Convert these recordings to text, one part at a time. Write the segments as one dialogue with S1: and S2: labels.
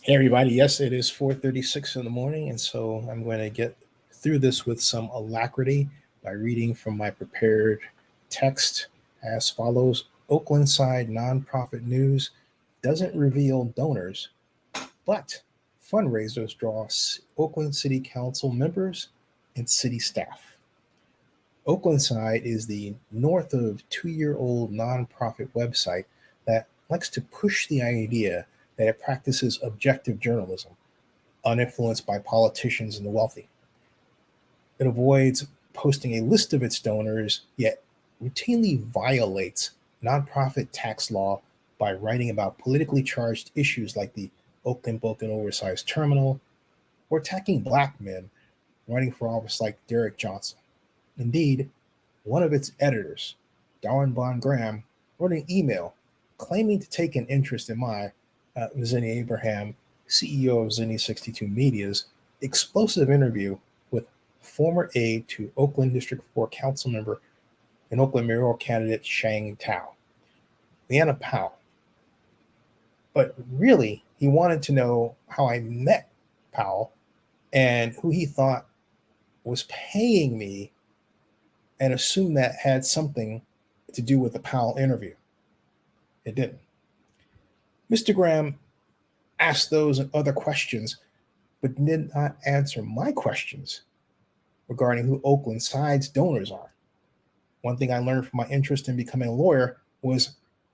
S1: Hey everybody, yes, it is 4:36 in the morning, and so I'm going to get through this with some alacrity by reading from my prepared text as follows. Oaklandside nonprofit news doesn't reveal donors, but fundraisers draw Oakland City Council members and city staff. Oaklandside is the north of 2-year-old nonprofit website that likes to push the idea that it practices objective journalism, uninfluenced by politicians and the wealthy. It avoids posting a list of its donors, yet routinely violates nonprofit tax law by writing about politically charged issues like the Oakland oversized terminal or attacking black men running for office like Derek Johnson. Indeed, one of its editors, Darwin Bond Graham, wrote an email claiming to take an interest in my Zinni Abraham, CEO of Zinni 62 Media's explosive interview with former aide to Oakland District 4 council member and Oakland mayoral candidate Shang Tao, Leanna Powell. But really, he wanted to know how I met Powell and who he thought was paying me, and assumed that had something to do with the Powell interview. It didn't. Mr. Graham asked those and other questions, but did not answer my questions regarding who Oaklandside's donors are. One thing I learned from my interest in becoming a lawyer was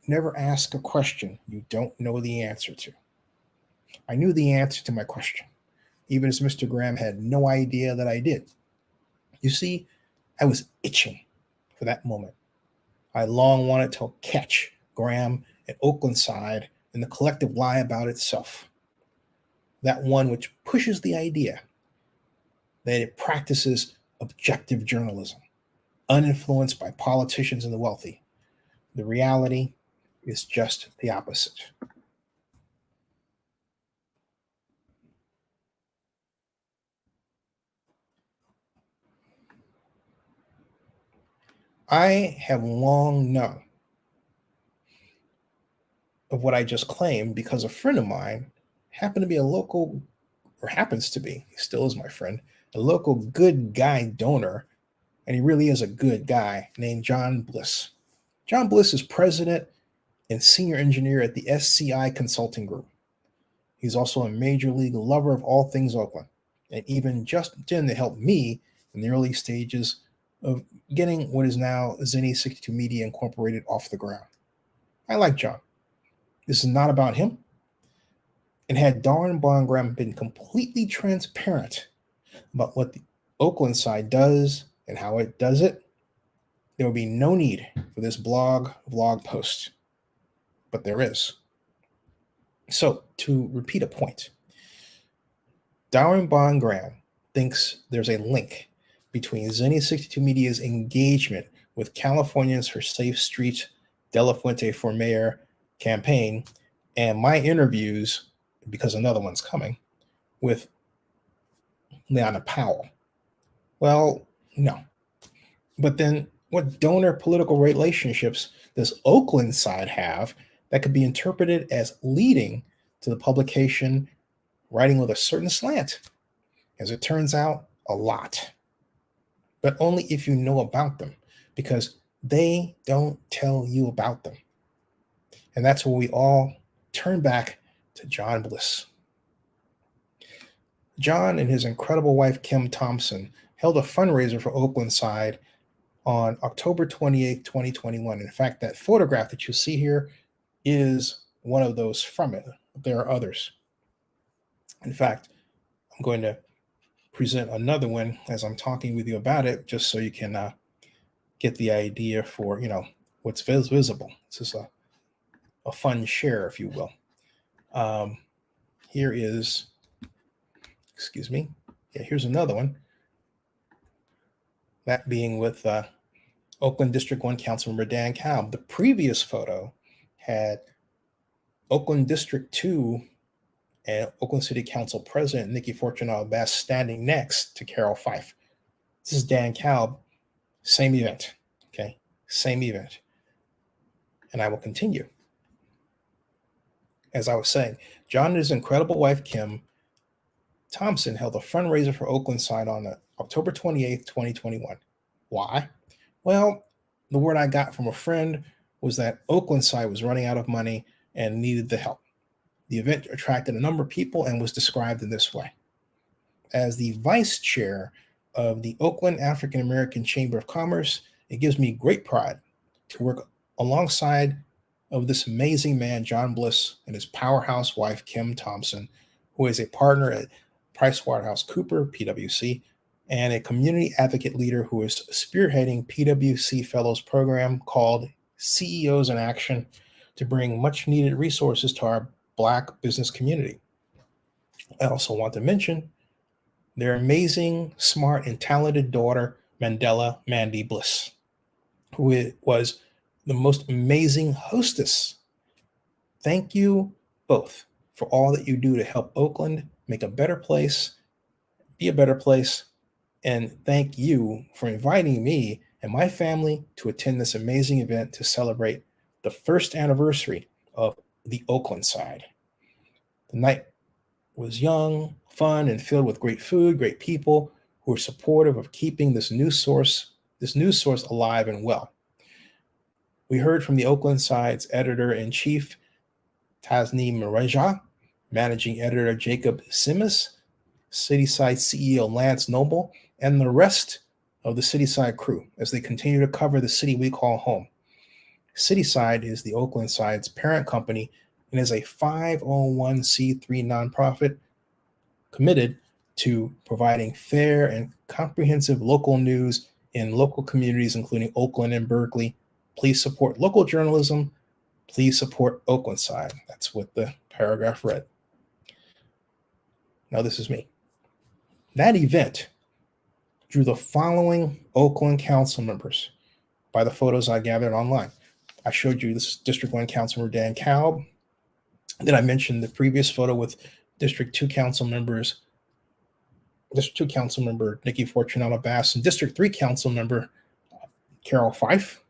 S1: never ask a question you don't know the answer to. I knew the answer to my question, even as Mr. Graham had no idea that I did. You see, I was itching for that moment. I long wanted to catch Graham and Oaklandside in the collective lie about itself. That one which pushes the idea that it practices objective journalism, uninfluenced by politicians and the wealthy. The reality is just the opposite. I have long known of what I just claimed because a friend of mine happened to be a local, or happens to be, he still is my friend, a local good guy donor, and he really is a good guy, named John Bliss. John Bliss is president and senior engineer at the SCI Consulting Group. He's also a major league lover of all things Oakland, and even just in to help me in the early stages of getting what is now Zinni 62 Media Incorporated off the ground. I like John. This is not about him. And had Darwin Bond Graham been completely transparent about what the Oaklandside does and how it does it, there would be no need for this blog post. But there is. So, to repeat a point, Darwin Bond Graham thinks there's a link between Zinni 62 Media's engagement with Californians for Safe Streets De La Fuente for Mayor campaign and my interviews, because another one's coming, with Leanna Powell. Well, no. But then what donor political relationships does Oaklandside have that could be interpreted as leading to the publication writing with a certain slant? As it turns out, a lot. But only if you know about them, because they don't tell you about them. And that's where we all turn back to John Bliss. John and his incredible wife, Kim Thompson, held a fundraiser for Oaklandside on October 28, 2021. In fact, that photograph that you see here is one of those from it. There are others. In fact, I'm going to present another one as I'm talking with you about it, just so you can get the idea for, what's visible. This is a fun share, if you will. Here is, here's another one. That being with Oakland District 1 Councilmember Dan Kalb. The previous photo had Oakland District 2 and Oakland City Council President Nikki Fortunato Bass standing next to Carol Fife. This is Dan Kalb, same event, same event. And I will continue. As I was saying, John and his incredible wife, Kim Thompson, held a fundraiser for Oaklandside on October 28th, 2021. Why? Well, the word I got from a friend was that Oaklandside was running out of money and needed the help. The event attracted a number of people and was described in this way. As the vice chair of the Oakland African American Chamber of Commerce, it gives me great pride to work alongside of this amazing man, John Bliss, and his powerhouse wife, Kim Thompson, who is a partner at PricewaterhouseCoopers, PwC, and a community advocate leader who is spearheading PwC Fellows program called CEOs in Action to bring much needed resources to our Black business community. I also want to mention their amazing, smart, and talented daughter, Mandela Mandy Bliss, who was the most amazing hostess. Thank you both for all that you do to help Oakland make a better place, be a better place, and thank you for inviting me and my family to attend this amazing event to celebrate the first anniversary of the Oaklandside. The night was young, fun, and filled with great food, great people who are supportive of keeping this news source alive and well. We heard from the Oaklandside's editor-in-chief, Tasneem Meraja, managing editor Jacob Simas, Cityside CEO Lance Noble, and the rest of the Cityside crew as they continue to cover the city we call home. Cityside is the Oaklandside's parent company and is a 501c3 nonprofit committed to providing fair and comprehensive local news in local communities, including Oakland and Berkeley. Please support local journalism. Please support Oaklandside. That's what the paragraph read. Now, this is me. That event drew the following Oakland council members by the photos I gathered online. I showed you this District 1 Councilmember Dan Kalb. Then I mentioned the previous photo with District 2 council members, District 2 council member Nikki Fortunato Bass, and District 3 council member Carol Fife.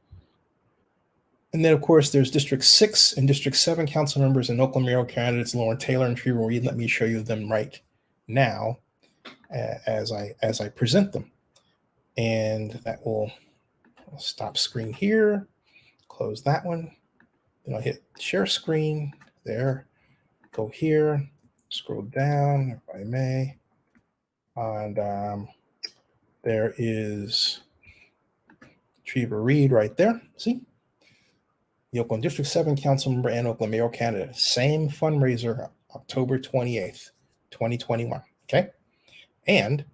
S1: And then, of course, there's District 6 and District 7 council members and Oakland mayoral candidates Lauren Taylor and Trevor Reed. Let me show you them right now as I present them. And that will stop screen here, close that one. Then I'll hit share screen there, go here, scroll down if I may. And there is Trevor Reed right there. See? The Oakland District 7 council member and Oakland mayoral candidate. Same fundraiser, October 28th, 2021. Okay. And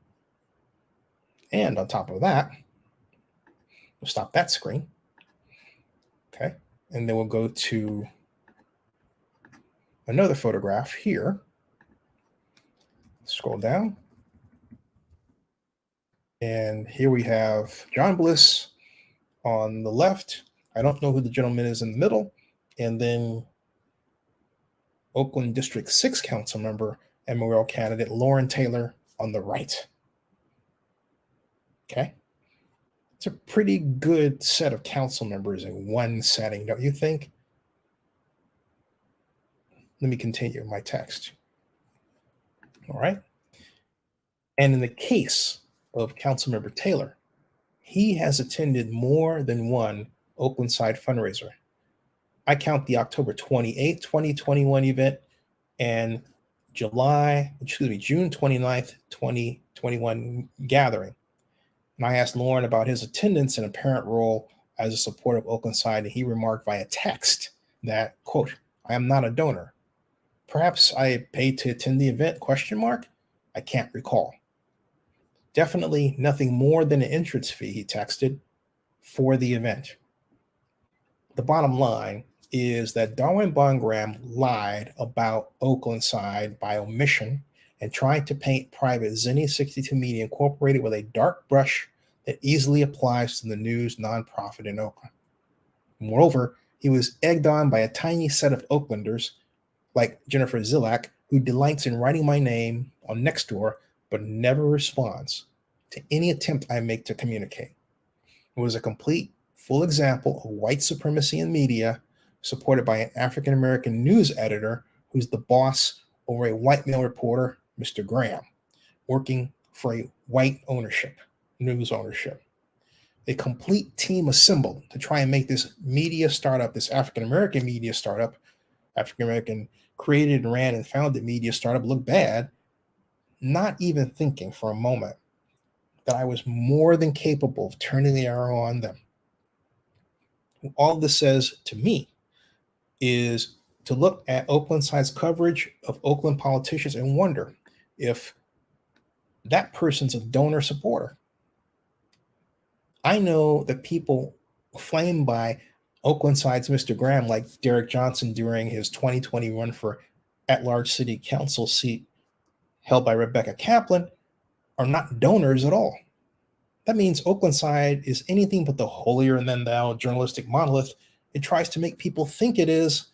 S1: on top of that, we'll stop that screen. Okay. And then we'll go to another photograph here. Scroll down. And here we have John Bliss on the left. I don't know who the gentleman is in the middle. And then Oakland District 6 council member and mayoral candidate Lauren Taylor on the right. Okay. It's a pretty good set of council members in one setting, don't you think? Let me continue my text. All right. And in the case of Councilmember Taylor, he has attended more than one Oaklandside fundraiser. I count the October 28th, 2021 event and June 29th, 2021 gathering. And I asked Lauren about his attendance and apparent role as a supporter of Oaklandside, and he remarked via text that, quote, "I am not a donor. Perhaps I paid to attend the event, ? I can't recall. Definitely nothing more than an entrance fee," he texted, "for the event." The bottom line is that Darwin Bond Graham lied about Oaklandside by omission and tried to paint private Zenny 62 Media Incorporated with a dark brush that easily applies to the news nonprofit in Oakland. Moreover, he was egged on by a tiny set of Oaklanders like Jennifer Zilak, who delights in writing my name on Nextdoor but never responds to any attempt I make to communicate. It was a complete, full example of white supremacy in media, supported by an African-American news editor who's the boss over a white male reporter, Mr. Graham, working for a white news ownership. A complete team assembled to try and make this media startup, this African-American media startup, African-American created and ran and founded media startup, look bad, not even thinking for a moment that I was more than capable of turning the arrow on them. All this says to me is to look at Oaklandside's coverage of Oakland politicians and wonder if that person's a donor supporter. I know that people flamed by Oaklandside's Mr. Graham, like Derek Johnson during his 2020 run for at-large city council seat held by Rebecca Kaplan, are not donors at all. That means Oaklandside is anything but the holier-than-thou journalistic monolith it tries to make people think it is,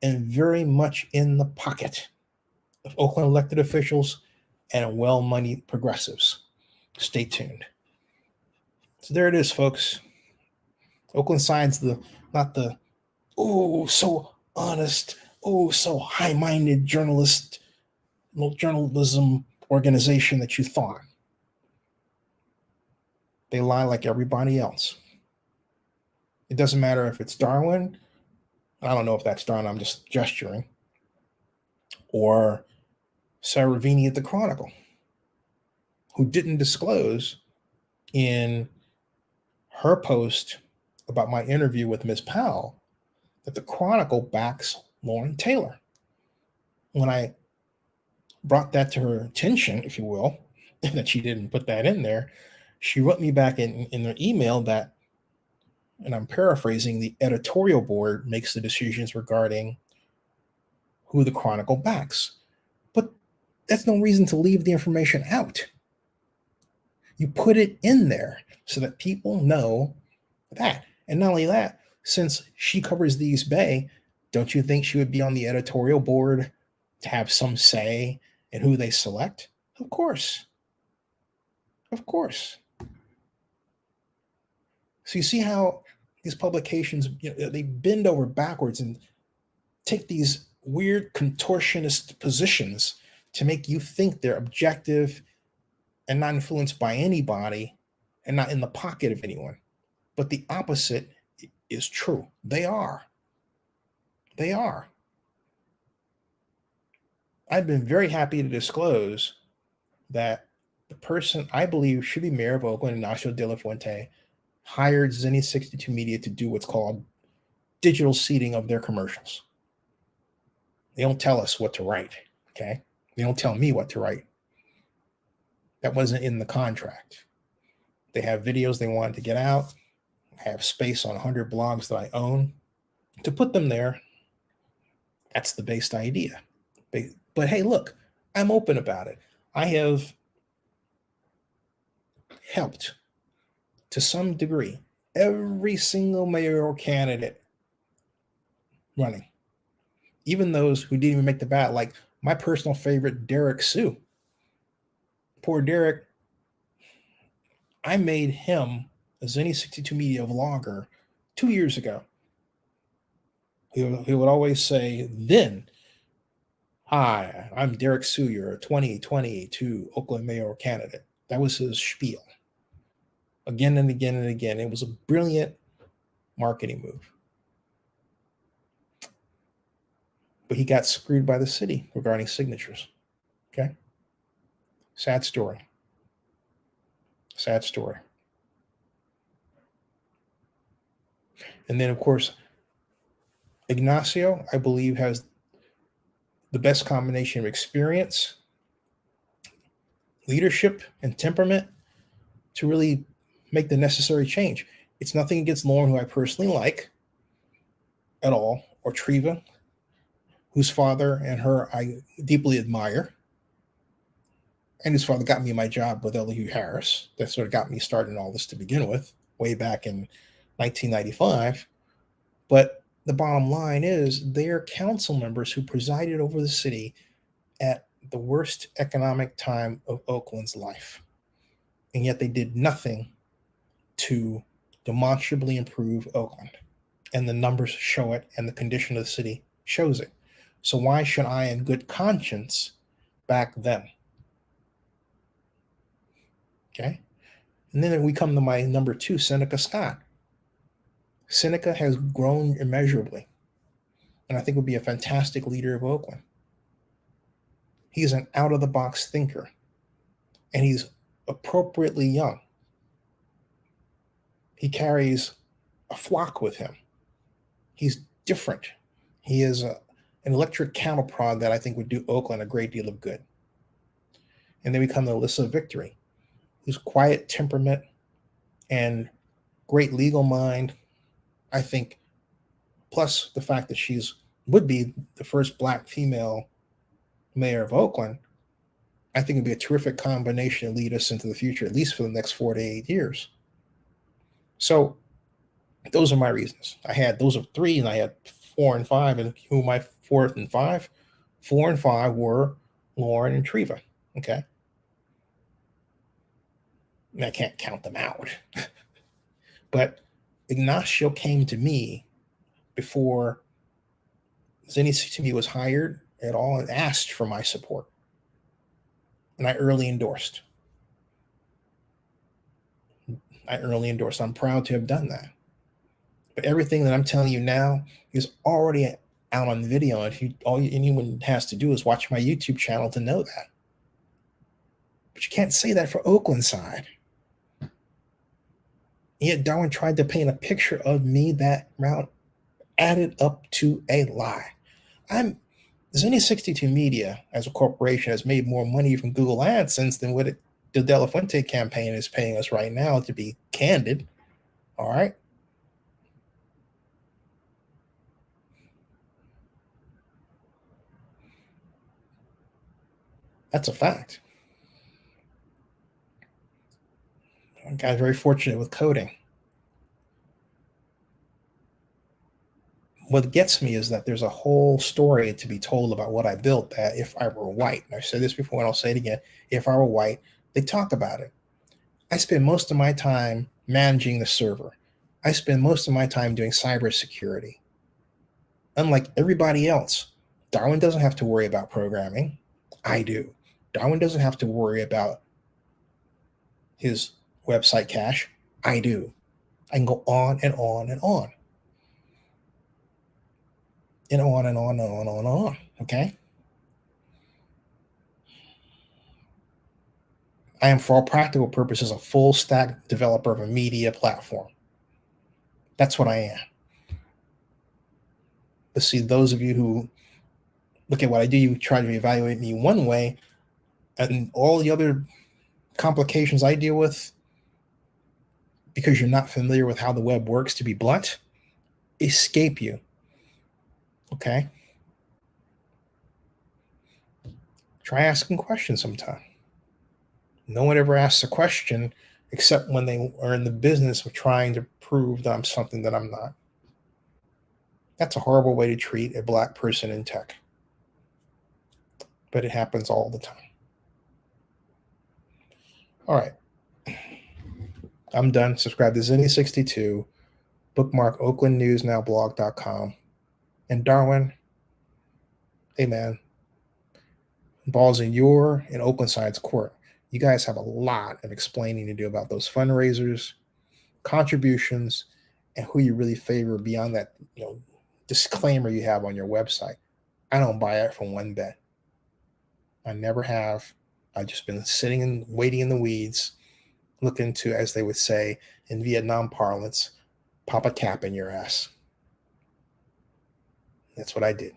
S1: and very much in the pocket of Oakland elected officials and well-moneyed progressives. Stay tuned. So there it is, folks. Oaklandside's not the so honest, so high-minded journalism organization that you thought. They lie like everybody else. It doesn't matter if it's Darwin. I don't know if that's Darwin. I'm just gesturing. Or Sarah Ravini at the Chronicle, who didn't disclose in her post about my interview with Ms. Powell that the Chronicle backs Lauren Taylor. When I brought that to her attention, if you will, that she didn't put that in there, she wrote me back in her email that, and I'm paraphrasing, the editorial board makes the decisions regarding who the Chronicle backs. But that's no reason to leave the information out. You put it in there so that people know that. And not only that, since she covers the East Bay, don't you think she would be on the editorial board to have some say in who they select? Of course. Of course. So you see how these publications, they bend over backwards and take these weird contortionist positions to make you think they're objective and not influenced by anybody and not in the pocket of anyone. But the opposite is true. They are. They are. I've been very happy to disclose that the person I believe should be mayor of Oakland, Ignacio De La Fuente, hired Zenny 62 Media to do what's called digital seeding of their commercials. They don't tell us what to write, okay? They don't tell me what to write. That wasn't in the contract. They have videos they wanted to get out. I have space on 100 blogs that I own to put them there. That's the base idea. But hey, look, I'm open about it. I have helped to some degree every single mayoral candidate running, even those who didn't even make the ballot, like my personal favorite, Derek Sue. Poor Derek, I made him a Zenny 62 Media vlogger 2 years ago. He would always say, then, hi, I'm Derek Sue, your 2022 Oakland mayoral candidate. That was his spiel. Again and again and again. It was a brilliant marketing move. But he got screwed by the city regarding signatures. Okay? Sad story. Sad story. And then, of course, Ignacio, I believe, has the best combination of experience, leadership, and temperament to really make the necessary change. It's nothing against Lauren, who I personally like at all, or Treva, whose father and her I deeply admire, and whose father got me my job with Elihu Harris. That sort of got me started in all this to begin with, way back in 1995. But the bottom line is they are council members who presided over the city at the worst economic time of Oakland's life. And yet they did nothing to demonstrably improve Oakland. And the numbers show it, and the condition of the city shows it. So why should I, in good conscience, back them? Okay. And then we come to my number 2, Seneca Scott. Seneca has grown immeasurably, and I think would be a fantastic leader of Oakland. He's an out-of-the-box thinker, and he's appropriately young. He carries a flock with him. He's different. He is an electric cattle prod that I think would do Oakland a great deal of good. And then we come to Alyssa Victory, who's quiet temperament and great legal mind. I think, plus the fact that she's would be the first Black female mayor of Oakland, I think it'd be a terrific combination to lead us into the future, at least for the next 4 to 8 years. So those are my reasons. Those are 3, and I had 4 and 5, and who my 4th and 5? 4 and 5 were Lauren and Treva. Okay. And I can't count them out. But Ignacio came to me before Zinni CTV was hired at all and asked for my support. And I early endorsed. I'm proud to have done that. But everything that I'm telling you now is already out on video. And all anyone has to do is watch my YouTube channel to know that. But you can't say that for Oaklandside. Yet Darwin tried to paint a picture of me that route added up to a lie. Zinni 62 Media as a corporation has made more money from Google AdSense than what the De La Fuente campaign is paying us right now, to be candid. All right. That's a fact. I got very fortunate with coding. What gets me is that there's a whole story to be told about what I built, that if I were white, and I've said this before and I'll say it again, if I were white, they talk about it. I spend most of my time managing the server. I spend most of my time doing cybersecurity. Unlike everybody else, Darwin doesn't have to worry about programming. I do. Darwin doesn't have to worry about his website cache. I do. I can go on and on and on. And on and on and on and on and on. Okay? I am, for all practical purposes, a full stack developer of a media platform. That's what I am. But see, those of you who look at what I do, you try to evaluate me one way, and all the other complications I deal with, because you're not familiar with how the web works, to be blunt, escape you. Okay? Try asking questions sometime. No one ever asks a question except when they are in the business of trying to prove that I'm something that I'm not. That's a horrible way to treat a Black person in tech. But it happens all the time. All right. I'm done. Subscribe to Zinni62. Bookmark oaklandnewsnowblog.com. And Darwin, hey man, ball's in your and Oaklandside's court. You guys have a lot of explaining to do about those fundraisers, contributions, and who you really favor beyond that, disclaimer you have on your website. I don't buy it for one bit. I never have. I've just been sitting and waiting in the weeds, looking to, as they would say in Vietnam parlance, pop a cap in your ass. That's what I did.